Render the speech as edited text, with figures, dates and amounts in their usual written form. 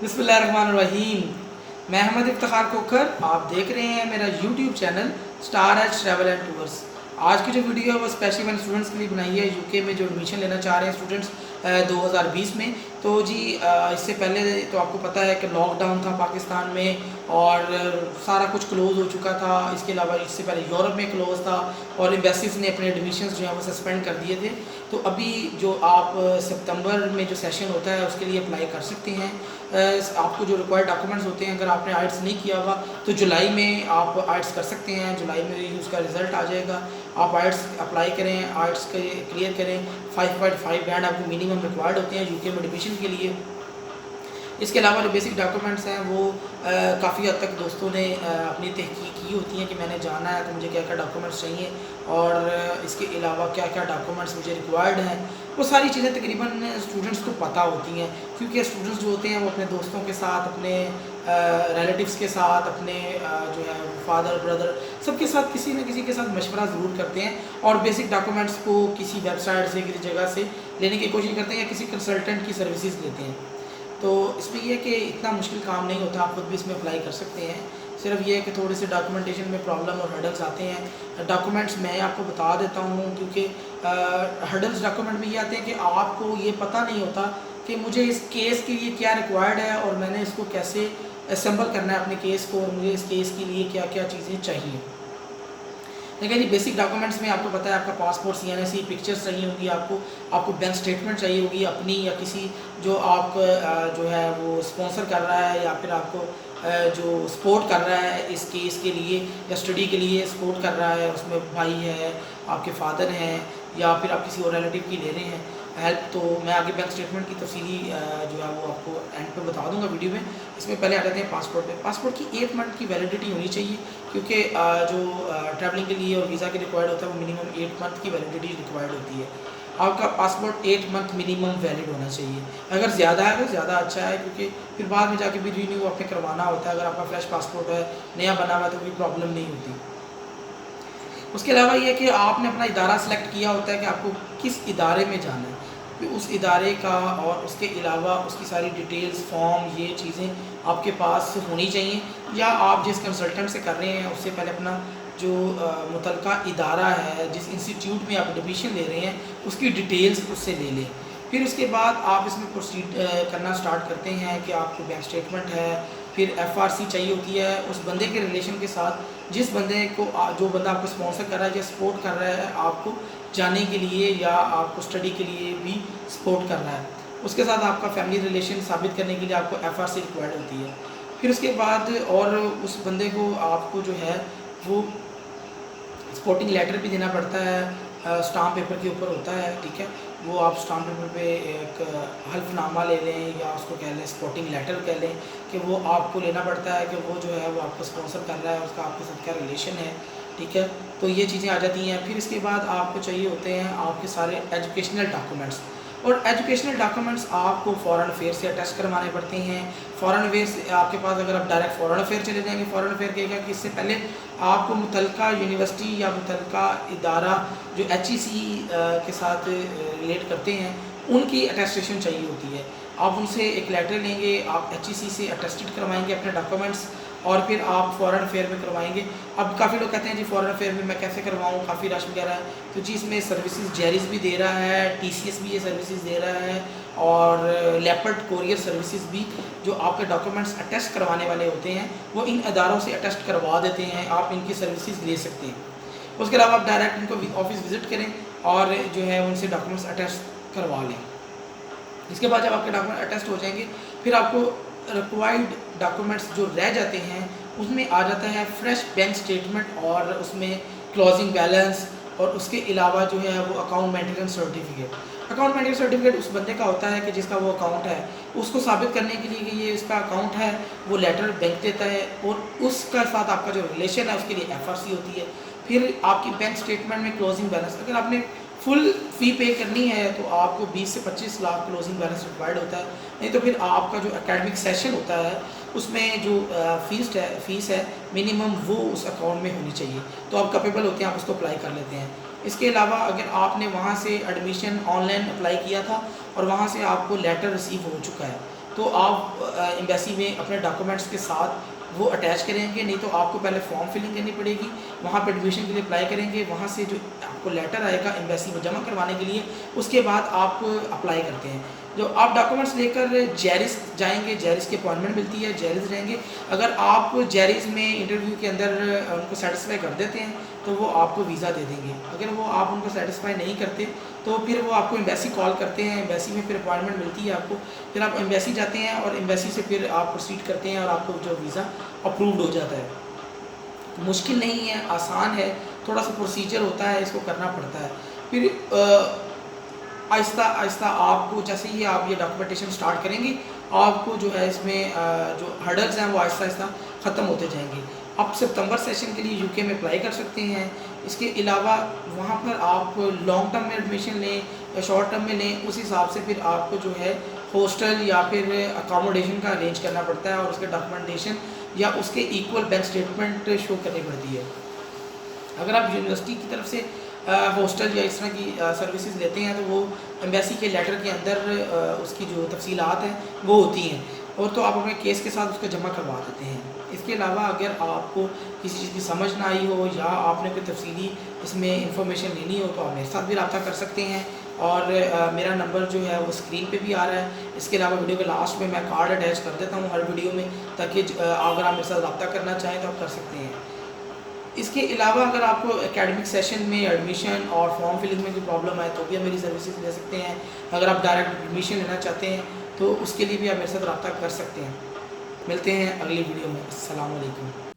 बिस्मिल्लाहिर्रहमानिर्रहीम। मैं अहमद इफ्तिखार कोकर, आप देख रहे हैं मेरा YouTube channel Star Age Travel and Tours. आज की जो वीडियो है वो स्पेशली मैंने स्टूडेंट्स के लिए बनाई है, यूके में जो एडमिशन लेना चाह रहे हैं स्टूडेंट्स 2020 में। तो जी इससे पहले तो आपको पता है कि लॉकडाउन था पाकिस्तान में और सारा कुछ क्लोज़ हो चुका था। इसके अलावा इससे पहले यूरोप में क्लोज़ था और एम्बेसीज ने अपने एडमिशन्स जो हैं वो सस्पेंड कर दिए थे। तो अभी जो आप सितंबर में जो सेशन होता है उसके लिए अप्लाई कर सकते हैं। आपको जो रिक्वायर्ड डॉक्यूमेंट्स होते हैं, अगर आपने आइट्स नहीं किया हुआ तो जुलाई में आप आइट्स कर सकते हैं। जुलाई में ही उसका रिज़ल्ट आ जाएगा। आप आइट्स अप्लाई करें, आइट्स क्लियर करें। 5.5 बैंड आपको मिनिमम रिक्वायर्ड होते हैं यूके में एडमिशन के लिए। इसके अलावा जो बेसिक डॉक्यूमेंट्स हैं वो काफ़ी हद तक दोस्तों ने अपनी तहकीक की होती हैं कि मैंने जाना है तो मुझे क्या क्या डॉक्यूमेंट्स चाहिए और इसके अलावा क्या क्या डॉक्यूमेंट्स मुझे रिक्वायर्ड हैं। वो सारी चीज़ें तकरीबन स्टूडेंट्स को पता होती हैं, क्योंकि स्टूडेंट्स जो होते हैं वो अपने दोस्तों के साथ, अपने रिलेटिव्स के साथ, अपने जो है फादर ब्रदर सबके साथ किसी न किसी के साथ मशवरा ज़रूर करते हैं और बेसिक डॉक्यूमेंट्स को किसी वेबसाइट से, किसी जगह से लेने की कोशिश करते हैं या किसी कंसल्टेंट की सर्विसेज लेते हैं। तो इसमें यह है कि इतना मुश्किल काम नहीं होता, आप खुद भी इसमें अप्लाई कर सकते हैं। सिर्फ ये है कि थोड़े से डॉक्यूमेंटेशन में प्रॉब्लम और हर्डल्स आते हैं। डॉक्यूमेंट्स मैं आपको बता देता हूँ, क्योंकि हर्डल्स डॉक्यूमेंट में ये आते हैं कि आपको ये पता नहीं होता कि मुझे इस केस के लिए क्या रिक्वायर्ड है और मैंने इसको कैसे असेंबल करना है अपने केस को, और मुझे इस केस के लिए क्या क्या चीज़ें चाहिए। देखिए जी, बेसिक डॉक्यूमेंट्स में आपको पता है आपका पासपोर्ट, CNSE पिक्चर्स चाहिए होगी, आपको बैंक स्टेटमेंट चाहिए होगी अपनी या किसी जो आप जो है वो स्पॉन्सर कर रहा है या फिर आपको जो सपोर्ट कर रहा है इस केस के लिए या स्टडी के लिए सपोर्ट कर रहा है। उसमें भाई है, आपके फादर हैं या फिर आप किसी और रिलेटिव की ले रहे हैं हेल्प। तो मैं आगे बैंक स्टेटमेंट की तफसीली जो है वो आपको एंड पे बता दूंगा वीडियो में। इसमें पहले आ जाते हैं पासपोर्ट पे। पासपोर्ट की 8 मंथ की वैलिडिटी होनी चाहिए, क्योंकि जो ट्रैवलिंग के लिए और वीज़ा के रिक्वायर्ड होता है वो मिनिमम 8 मंथ की वैलिडिटी रिक्वायर्ड होती है। आपका पासपोर्ट 8 मंथ मिनिमम वैलिड होना चाहिए। अगर ज़्यादा है तो ज़्यादा अच्छा है, क्योंकि फिर बाद में जाके भी रीन्यू आपने करवाना होता है। अगर आपका फ्रेश पासपोर्ट है, नया बना हुआ है, तो कोई प्रॉब्लम नहीं होती। उसके अलावा ये कि आपने अपना इदारा सेलेक्ट किया होता है कि आपको किस इदारे में जाना है, फिर उस इदारे का और उसके अलावा उसकी सारी डिटेल्स, फॉर्म, ये चीज़ें आपके पास होनी चाहिए। या आप जिस कंसल्टेंट से कर रहे हैं उससे पहले अपना जो मुतलका इदारा है, जिस इंस्टीट्यूट में आप एडमिशन ले रहे हैं, उसकी डिटेल्स उससे ले लें। फिर उसके बाद आप इसमें प्रोसीड करना स्टार्ट करते हैं कि आपको बैंक स्टेटमेंट है, फिर FRC चाहिए होती है उस बंदे के रिलेशन के साथ, जिस बंदे को जो बंदा आपको स्पॉन्सर कर रहा है या सपोर्ट कर रहा है आपको जाने के लिए या आपको स्टडी के लिए भी सपोर्ट कर रहा है, उसके साथ आपका फैमिली रिलेशन साबित करने के लिए आपको FRC रिक्वायर्ड होती है। फिर उसके बाद और उस बंदे को आपको जो है वो सपोर्टिंग लेटर भी देना पड़ता है, स्टाम्प पेपर के ऊपर होता है, ठीक है। वो आप स्टाम्प पेपर पे एक हल्फनामा ले लें या उसको कह लें सपोर्टिंग लेटर कह लें, कि वो आपको लेना पड़ता है कि वो जो है वो आपको स्पॉन्सर कर रहा है, उसका आपके साथ क्या रिलेशन है, ठीक है। तो ये चीज़ें आ जाती हैं। फिर इसके बाद आपको चाहिए होते हैं आपके सारे एजुकेशनल डॉक्यूमेंट्स, और एजुकेशनल डॉक्यूमेंट्स आपको फ़ॉरेन अफेयर से अटैच करवाने पड़ते हैं। फ़ॉरेन अफेयर से आपके पास, अगर आप डायरेक्ट फ़ॉरेन अफेयर चले जाएंगे, फ़ॉरेन अफेयर कहेगा कि इससे पहले आपको मुतलका यूनिवर्सिटी या मुतलका इदारा जो HEC के साथ रिलेट करते हैं उनकी अटेस्टेशन चाहिए होती है। आप उनसे एक लेटर लेंगे, आप HEC से अटेस्टेड करवाएंगे अपने डॉक्यूमेंट्स और फिर आप फ़ॉरेन अफेयर में करवाएंगे। अब काफ़ी लोग कहते हैं जी फ़ॉरेन अफेयर में मैं कैसे करवाऊँ, काफ़ी रश वगैरह है। तो जी इसमें सर्विसेज जेरिस भी दे रहा है, TCS भी ये सर्विसेज दे रहा है और लेपर्ड कोरियर सर्विसेज भी, जो आपके डॉक्यूमेंट्स अटेस्ट करवाने वाले होते हैं वो इन अदारों से अटेस्ट करवा देते हैं। आप इनकी सर्विसेज ले सकते हैं। उसके अलावा आप डायरेक्ट इनको ऑफिस विज़िट करें और जो है उनसे डॉक्यूमेंट्स अटेस्ट करवा लें। इसके बाद जब आपके डॉक्यूमेंट अटेस्ट हो जाएंगे, फिर आपको रिक्वायर्ड डॉक्यूमेंट्स जो रह जाते हैं उसमें आ जाता है फ्रेश बैंक स्टेटमेंट और उसमें क्लोजिंग बैलेंस, और उसके अलावा जो है वो account maintenance certificate. Account maintenance certificate उस बंदे का होता है कि जिसका वो अकाउंट है, उसको साबित करने के लिए कि ये उसका अकाउंट है, वो लेटर बैंक देता है और उसका साथ आपका जो रिलेशन है उसके लिए FRC होती है। फिर आपकी बैंक स्टेटमेंट में क्लोजिंग बैलेंस, अगर आपने फुल फ़ी पे करनी है तो आपको 20 से 25 लाख क्लोजिंग बैलेंस रिक्वायर्ड होता है। नहीं तो फिर आपका जो एकेडमिक सेशन होता है उसमें जो फ़ीस है मिनिमम वो उस अकाउंट में होनी चाहिए। तो आप कैपेबल होते हैं, आप उसको अप्लाई कर लेते हैं। इसके अलावा अगर आपने वहाँ से एडमिशन ऑनलाइन अप्लाई किया था और वहाँ से आपको लेटर रिसीव हो चुका है, तो आप एम्बेसी में अपने डॉक्यूमेंट्स के साथ वो अटैच करेंगे, नहीं तो आपको पहले फॉर्म फिलिंग करनी पड़ेगी, वहाँ पे एडमिशन के लिए अप्लाई करेंगे, वहाँ से जो आपको लेटर आएगा एम्बेसी में जमा करवाने के लिए, उसके बाद आप अप्लाई करते हैं। जो आप डॉक्यूमेंट्स लेकर जेरिस जाएंगे, जेरिस की अपॉइंटमेंट मिलती है, जेरिस रहेंगे। अगर आप जेरिस में इंटरव्यू के अंदर उनको सेटिस्फाई कर देते हैं तो वो आपको वीज़ा दे देंगे। अगर वो आप उनको सेटिस्फाई नहीं करते तो फिर वो आपको एम्बेसी कॉल करते हैं, एम्बेसी में फिर अपॉइंटमेंट मिलती है आपको, फिर आप एम्बेसी जाते हैं और एम्बेसी से फिर आप प्रोसीड करते हैं और आपको जो वीज़ा अप्रूव्ड हो जाता है। मुश्किल नहीं है, आसान है, थोड़ा सा प्रोसीजर होता है, इसको करना पड़ता है। फिर आहिस्ता आहिस्ता आपको जैसे ही आप ये डॉक्यूमेंटेशन स्टार्ट करेंगे, आपको जो है इसमें जो हर्डल्स हैं वो आहिस्ता आहिस्ता ख़त्म होते जाएंगे। आप सितंबर सेशन के लिए यूके में अप्लाई कर सकते हैं। इसके अलावा वहाँ पर आप लॉन्ग टर्म में एडमिशन लें या शॉर्ट टर्म में लें, उस हिसाब से फिर आपको जो है हॉस्टल या फिर अकोमोडेशन का अरेंज करना पड़ता है और उसके डॉक्यूमेंटेशन या उसके इक्वल बैंक स्टेटमेंट शो करनी पड़ती है। अगर आप यूनिवर्सिटी की तरफ से हॉस्टल या इस तरह की सर्विसेज लेते हैं तो वो एम्बेसी के लेटर के अंदर उसकी जो तफसीलात हैं वो होती हैं, और तो आप अपने केस के साथ उसको जमा करवा देते हैं। इसके अलावा अगर आपको किसी चीज़ की समझ ना आई हो या आपने कोई तफसीली इसमें इंफॉर्मेशन लेनी हो तो आप मेरे साथ भी रब्ता कर सकते हैं, और मेरा नंबर जो है वो स्क्रीन पे भी आ रहा है। इसके अलावा वीडियो के लास्ट में मैं कार्ड अटैच कर देता हूँ हर वीडियो में, ताकि अगर आप मेरे साथ रब्ता करना चाहें तो आप कर सकते हैं। इसके अलावा अगर आपको एकेडमिक सेशन में एडमिशन और फॉर्म फिलिंग में कोई प्रॉब्लम आए तो भी आप मेरी सर्विसेज ले सकते हैं। अगर आप डायरेक्ट एडमिशन लेना चाहते हैं तो उसके लिए भी आप मेरे साथ रब्ता कर सकते हैं। मिलते हैं अगली वीडियो में। अस्सलाम वालेकुम।